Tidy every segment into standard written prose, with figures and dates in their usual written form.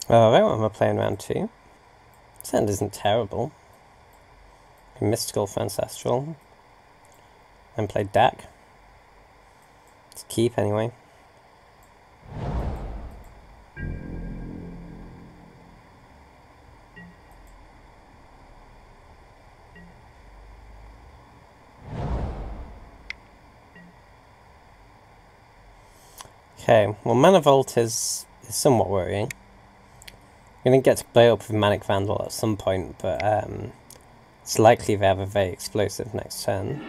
Alright, what am I playing round 2? This end isn't terrible. Mystical for Ancestral. And play Dak. Let's keep anyway. Okay, well Mana Vault is somewhat worrying. I'm going to get to play up with Manic Vandal at some point, but it's likely they have a very explosive next turn.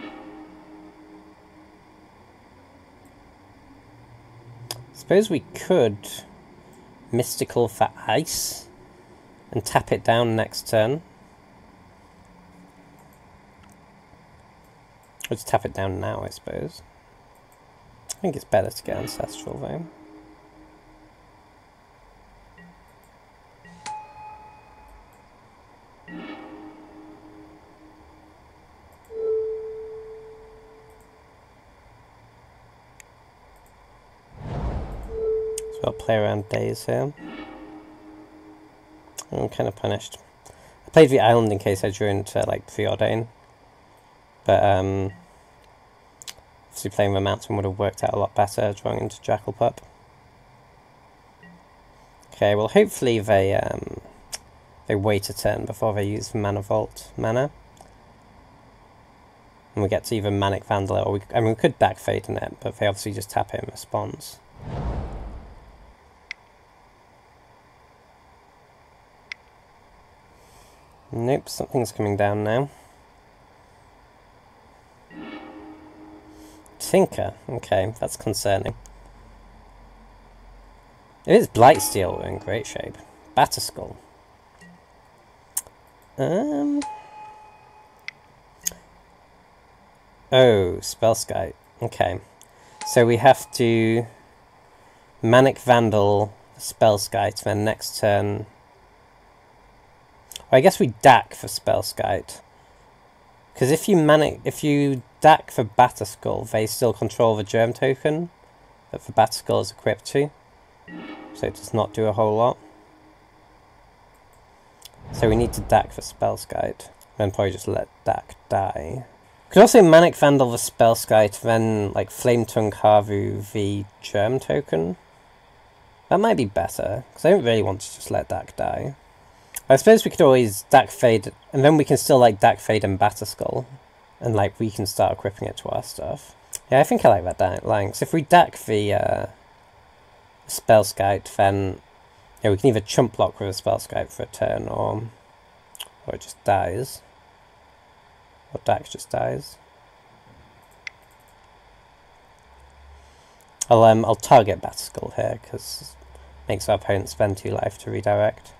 Suppose we could Mystical for Ice and tap it down next turn. Or just tap it down now, I suppose. I think it's better to get Ancestral though. So I'll play around days here. I'm kind of punished. I played the Island in case I drew into like Preordain. But obviously playing the Mountain would have worked out a lot better drawing into Jackal Pup. Okay, well hopefully they wait a turn before they use the Mana Vault mana. And we get to either Manic Vandal or we could backfade in it, but they obviously just tap it in response. Nope, something's coming down now. Tinker, okay, that's concerning. If it's Blightsteel, we're in great shape. Batterskull. Oh, Spellskite. Okay. So we have to Manic Vandal, Spellskite, then next turn... Well, I guess we DAC for Spellskite. Because if you DAC for Batterskull, they still control the Germ token that the Batterskull is equipped to. So it does not do a whole lot. So we need to DAC for Spellskite. Then probably just let DAC die. Could also Manic Vandal the Spellskite, then like Flame Tongue Havu the Germ token. That might be better, because I don't really want to just let DAC die. I suppose we could always DAC Fade, and then we can still like DAC Fade and Batterskull, and like we can start equipping it to our stuff. Yeah, I think I like that line, because if we DAC the Spellskite, then yeah, we can either chump block with a Spellskite for a turn, or it just dies. Or Dax just dies. I'll target Batterskull here, because it makes our opponent spend 2 life to redirect.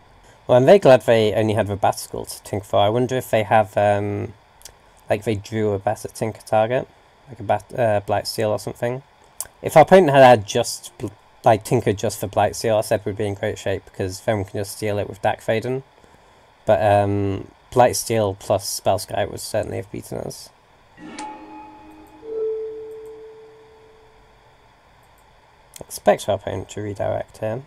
Well, I'm very glad they only had the Batterskull to tinker for. I wonder if they have, like they drew a better tinker target, like a Blightsteel or something. If our opponent had just, like, tinker just for Blightsteel, I said we'd be in great shape, because then we can just steal it with Dak Faden. But, Blightsteel plus Spellskite would certainly have beaten us. Expect our opponent to redirect here.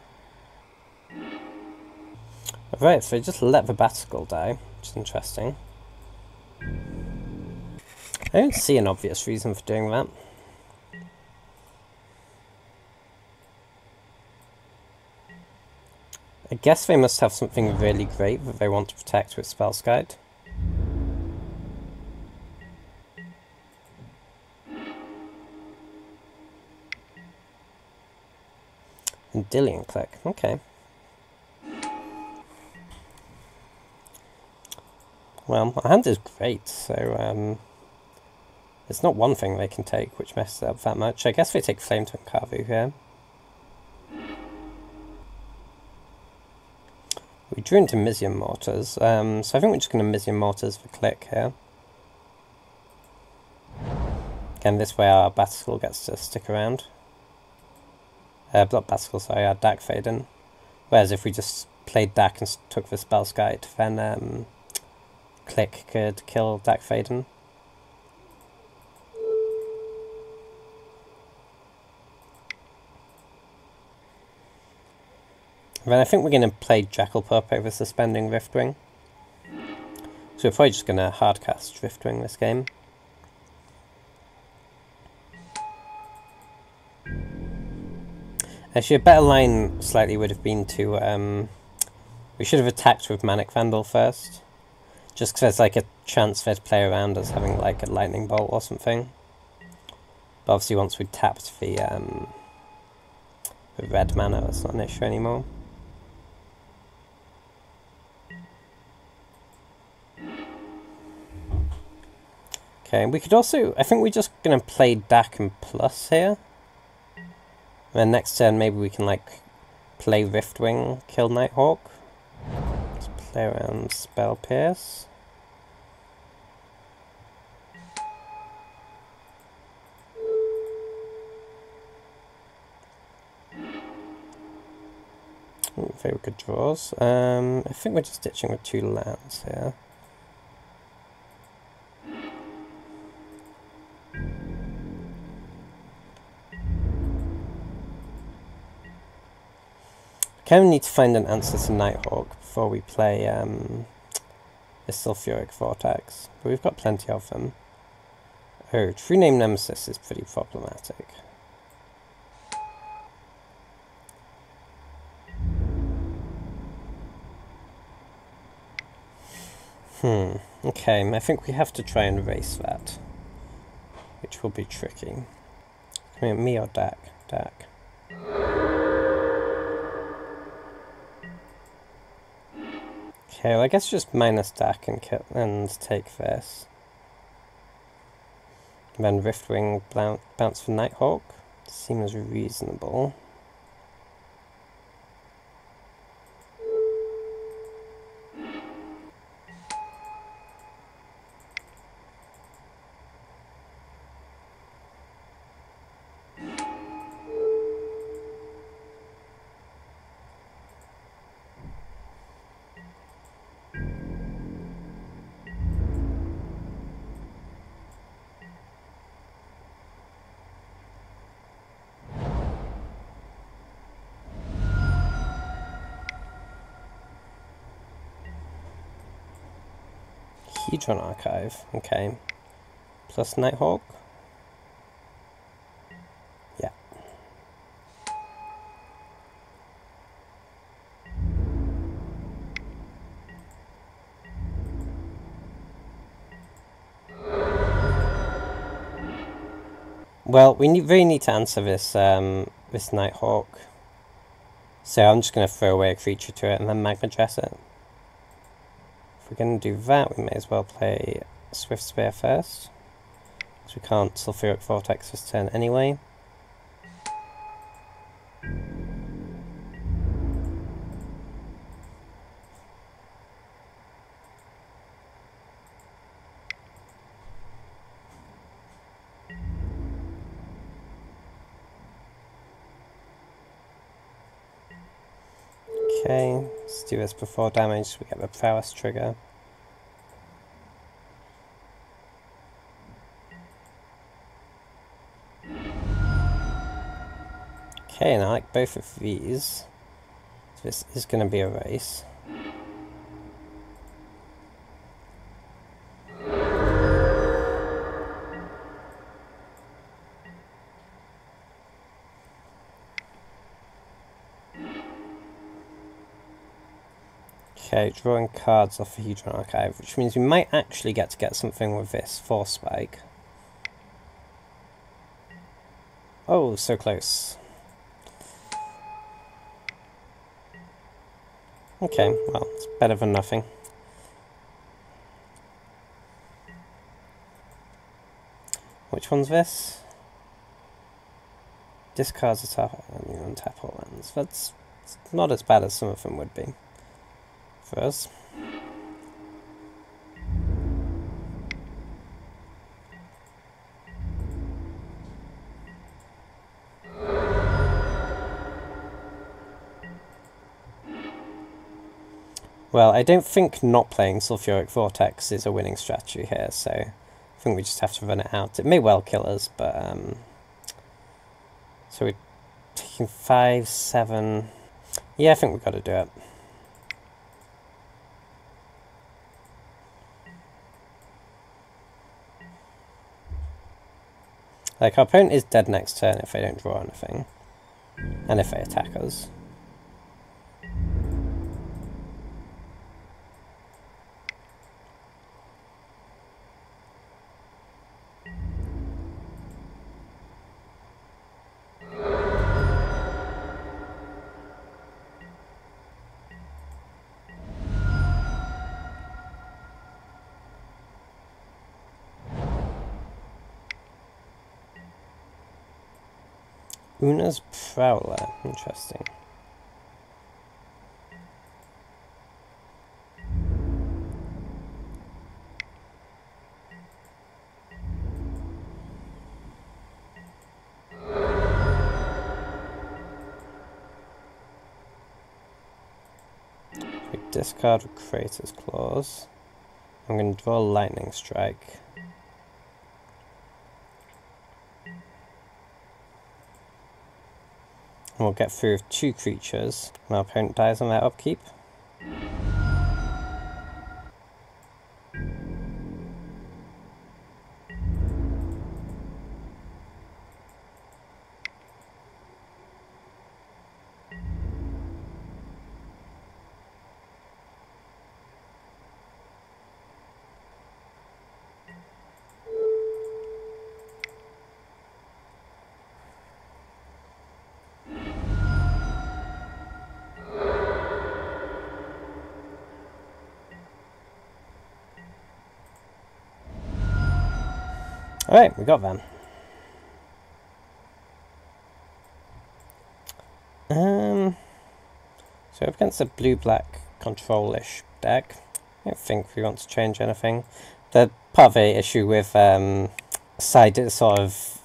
Right, so just let the Batterskull die, which is interesting. I don't see an obvious reason for doing that. I guess they must have something really great that they want to protect with Spellskite. And Dillion Click, okay. Well, our hand is great, so it's not one thing they can take which messes up that much. I guess they take Flame Tongue Kavu here. We drew into Mizzium Mortars, so I think we're just going to Mizzium Mortars for click here. Again, this way our Batterskull gets to stick around. Not Batterskull, sorry, our Dak Faden. Whereas if we just played Dak and took the Spellskite, then click could kill Dak Faden. Then I think we're going to play Jackal Pup over Suspending Riftwing. So we're probably just going to hardcast Riftwing this game. Actually, a better line slightly would have been to... we should have attacked with Manic Vandal first. Just because there's like a chance there to play around us having like a Lightning Bolt or something. But obviously once we tapped the red mana, that's not an issue anymore. Okay, we could also... I think we're just going to play Dak and Plus here. And then next turn maybe we can like play Riftwing, kill Nighthawk. Let's play around Spell Pierce. Ooh, very good draws. I think we're just ditching with 2 lands here. Kind of need to find an answer to Nighthawk before we play this Sulfuric Vortex, but we've got plenty of them. Oh, True Name Nemesis is pretty problematic. Okay, I think we have to try and erase that, which will be tricky. I mean, me or Dak? Dak. Okay, well I guess just minus Dak and take this. And then Riftwing bounce for Nighthawk. Seems reasonable. Hedron Archive, okay. Plus Nighthawk. Yeah. Well, we really need to answer this this Nighthawk. So I'm just going to throw away a creature to it and then Magma Dress it. If we're going to do that, we may as well play Swift Spear first, because we can't Sulfuric Vortex this turn anyway. Okay, let's do this before damage so we get the prowess trigger. Okay, and I like both of these. So this is going to be a race. Okay, drawing cards off the Hedron Archive, which means we might actually get something with this Force Spike. Oh, so close. Okay, well, it's better than nothing. Which one's this? Discards a tap and you untap all lands. That's not as bad as some of them would be for us. Well, I don't think not playing Sulfuric Vortex is a winning strategy here, so I think we just have to run it out. It may well kill us, but so we're taking 5, 7. Yeah, I think we've got to do it. Like, our opponent is dead next turn if they don't draw anything. And if they attack us. Una's Prowler, interesting. We discard Creator's Clause. I'm going to draw Lightning Strike. And we'll get through with 2 creatures, and our opponent dies on their upkeep. Alright, we got them. So up against a blue-black control-ish deck, I don't think we want to change anything. The part of the issue with side sort of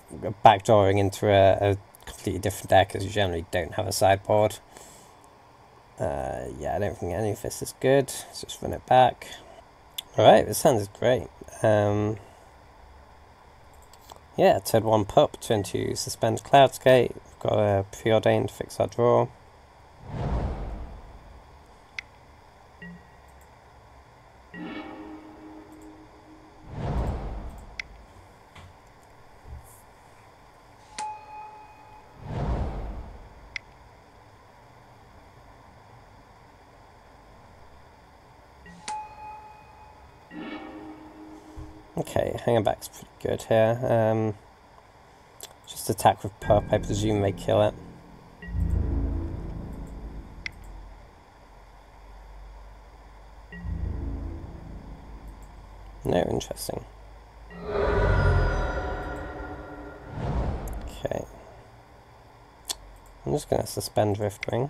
backdooring into a completely different deck is you generally don't have a sideboard. Yeah, I don't think any of this is good. Let's just run it back. Alright, this hand is great. Yeah, turn 1 pup, turn 2 suspend Cloudscape. We've got a preordained fix our draw. Okay, hanging back's pretty good here. Just attack with pup, I presume they kill it. No, interesting. Okay. I'm just going to suspend Riftwing.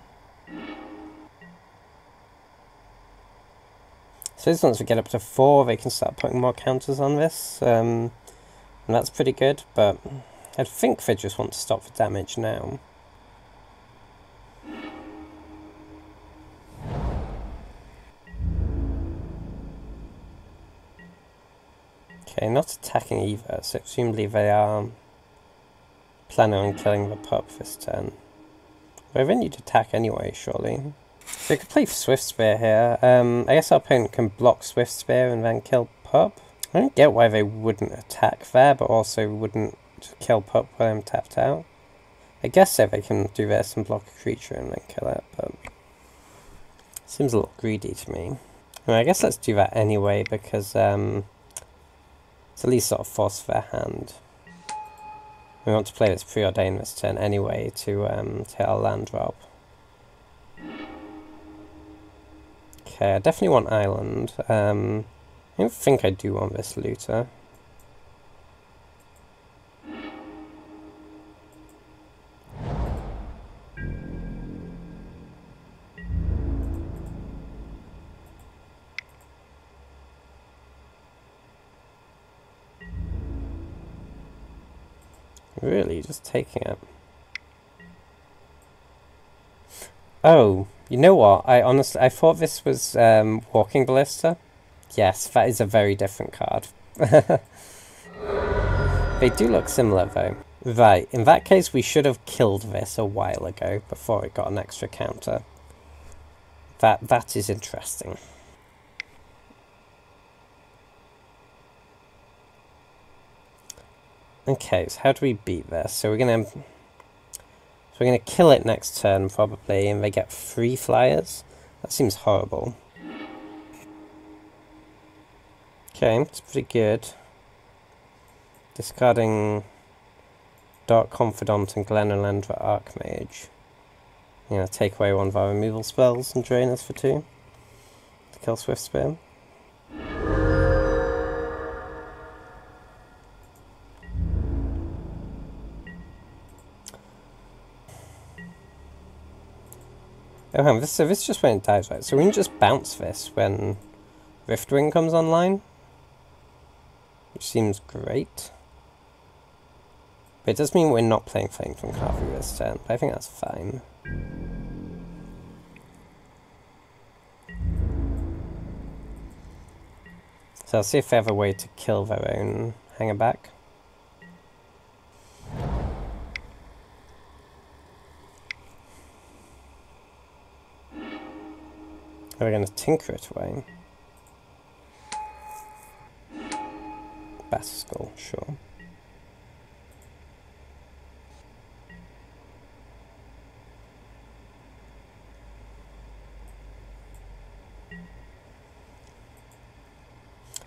So once we get up to 4, they can start putting more counters on this, and that's pretty good, but I think they just want to stop the damage now. Okay, not attacking either, so presumably they are planning on killing the pup this turn. They then need to attack anyway, surely. So we could play Swift Spear here. I guess our opponent can block Swift Spear and then kill pup. I don't get why they wouldn't attack there, but also wouldn't kill pup while I'm tapped out. I guess so they can do this and block a creature and then kill it, but it seems a little greedy to me. I guess let's do that anyway, because it's at least sort of force their hand. We want to play this preordained this turn anyway to hit our land drop. Okay, I definitely want island. I don't think I do want this looter. Really, just taking it. Oh, you know what? I thought this was Walking Ballista. Yes, that is a very different card. They do look similar though. Right, in that case we should have killed this a while ago before it got an extra counter. That is interesting. Okay, so how do we beat this? So we're gonna kill it next turn probably, and they get 3 flyers. That seems horrible. Okay, it's pretty good. Discarding Dark Confidant and Glenelendra Archmage. You know, take away one of our removal spells and drain us for 2 to kill Swift Spear. Oh, hang on, this is just when it dies, right? So we can just bounce this when Riftwing comes online, which seems great. But it does mean we're not playing Flame from Carfu this turn, but I think that's fine. So I'll see if they have a way to kill their own hanger back. Are we going to tinker it away? Basiskull, sure.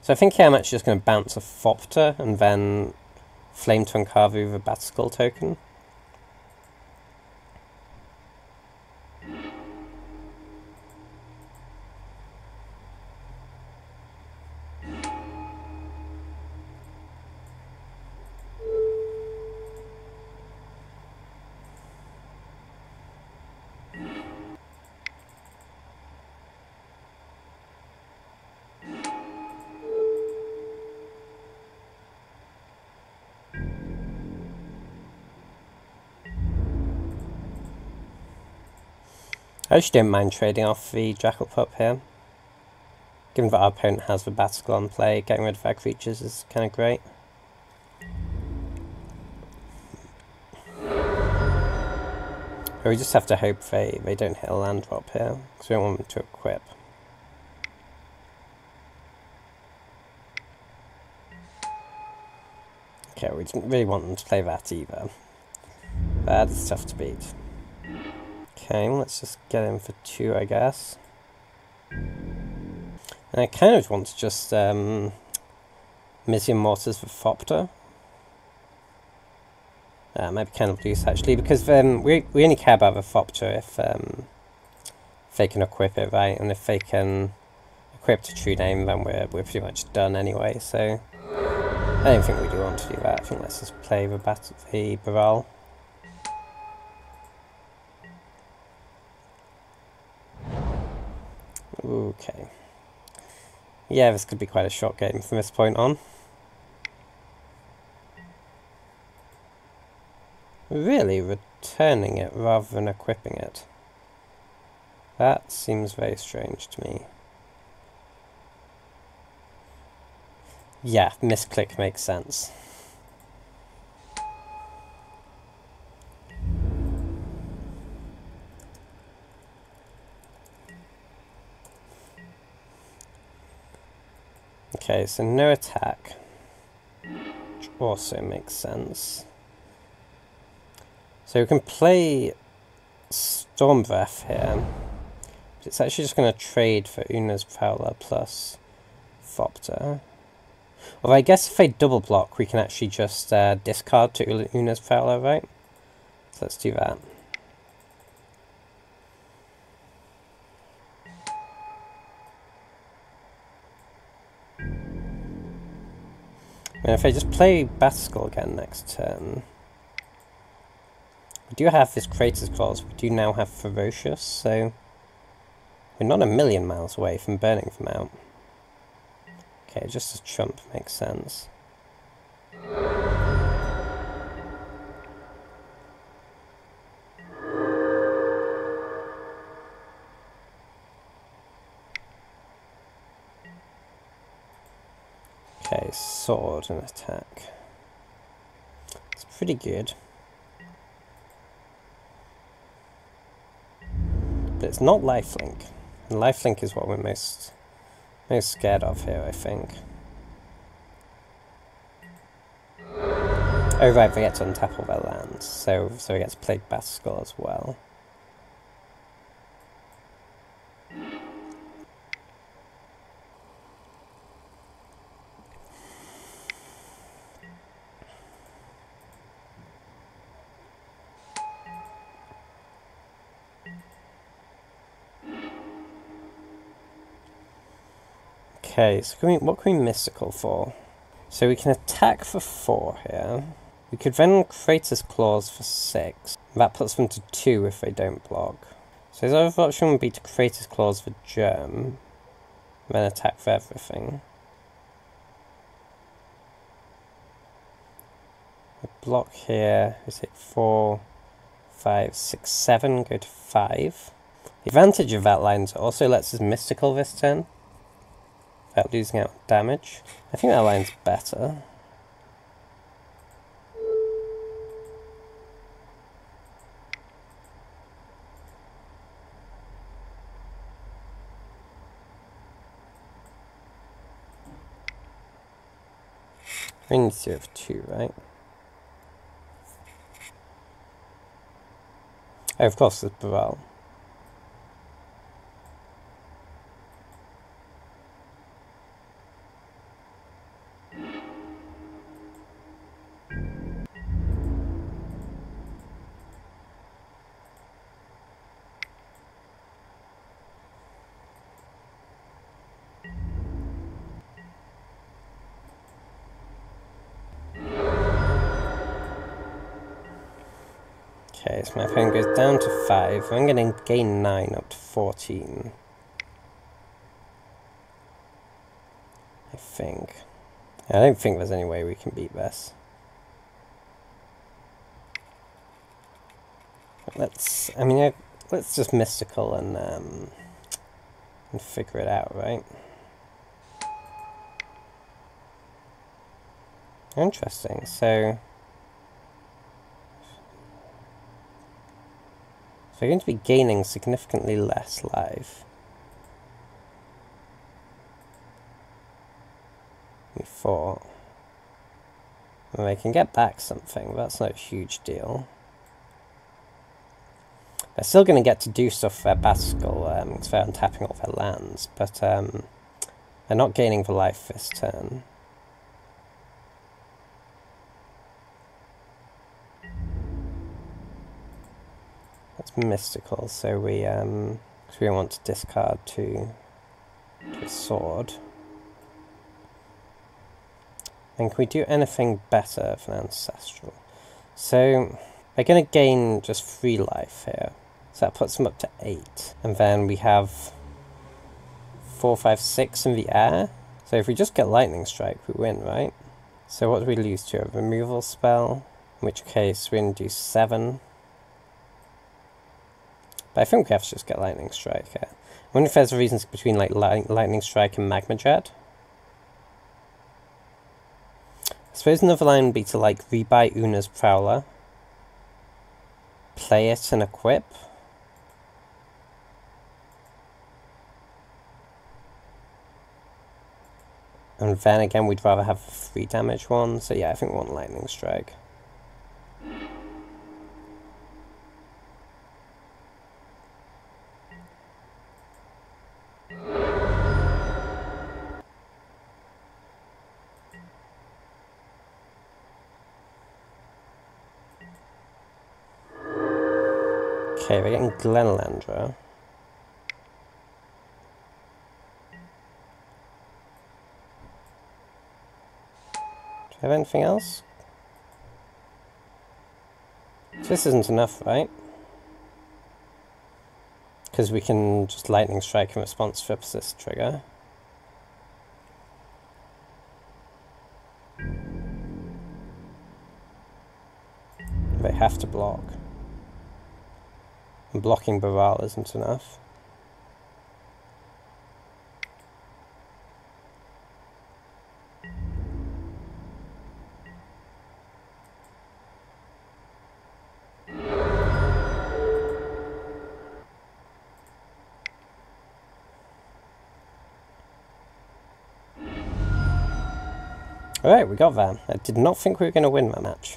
So I think here I'm actually just going to bounce a Thopter and then Flame Tongue Carvu with a Basiskull token. I actually don't mind trading off the Jackal Pup here. Given that our opponent has the Basiskull on play, getting rid of our creatures is kind of great. But we just have to hope they don't hit a land drop here, because we don't want them to equip. Okay, we didn't really want them to play that either. That is tough to beat. Okay, let's just get in for 2, I guess. And I kind of want to just Mizzium Mortars with Thopter. Might be kind of loose actually, because we only care about the Thopter if they can equip it, right? And if they can equip to True Name, then we're pretty much done anyway. So I don't think we do want to do that. I think let's just play the Baral. Okay. Yeah, this could be quite a short game from this point on. Really returning it rather than equipping it. That seems very strange to me. Yeah, misclick makes sense. Okay, so no attack, which also makes sense. So we can play Storm Breath here. But it's actually just going to trade for Una's Prowler plus Thopter. Although I guess if they double block, we can actually just discard to Una's Prowler, right? So let's do that. And if I just play Basiskull again next turn, we do have this Kratos Clause, we do now have Ferocious, so we're not a million miles away from burning them out. Okay, just as Trump makes sense. Okay, sword and attack. It's pretty good. But it's not lifelink. Lifelink is what we're most scared of here, I think. Oh right, they get to untap all their lands, so he gets Plague Basilisk as well. Okay, so what can we mystical for? So we can attack for 4 here. We could then Kratos Claws for 6. That puts them to 2 if they don't block. So his other option would be to Kratos Claws for Germ, then attack for everything. We block here, we take 4, 5, 6, 7, go to 5. The advantage of that line is it also lets us mystical this turn, without losing out damage. I think that line's better. We need to have 2, right? Oh, of course, there's Baral. Okay, so my opponent goes down to 5. I'm going to gain 9 up to 14. I think. I don't think there's any way we can beat this. Let's just mystical and figure it out, right? Interesting, so we're going to be gaining significantly less life. We thought. Well, they can get back something, but that's not a huge deal. They're still going to get to do stuff for their Basilisk, because they're untapping all their lands, but they're not gaining the life this turn. That's mystical, so we want to discard to a sword. And can we do anything better than ancestral? So they're going to gain just 3 life here, so that puts them up to 8. And then we have 4, 5, 6 in the air. So if we just get lightning strike, we win, right? So what do we lose to? A removal spell, in which case we're going to do 7. But I think we have to just get Lightning Strike here. I wonder if there's a reason between like Lightning Strike and Magma Jet. I suppose another line would be to like rebuy Una's Prowler, play it and equip. And then again we'd rather have a 3 damage one, so yeah, I think we want Lightning Strike. Okay, we're getting Glenlandra. Do we have anything else? This isn't enough, right? Because we can just Lightning Strike in response to a Persist trigger. They have to block. And blocking Baral isn't enough. Alright, we got that. I did not think we were going to win that match.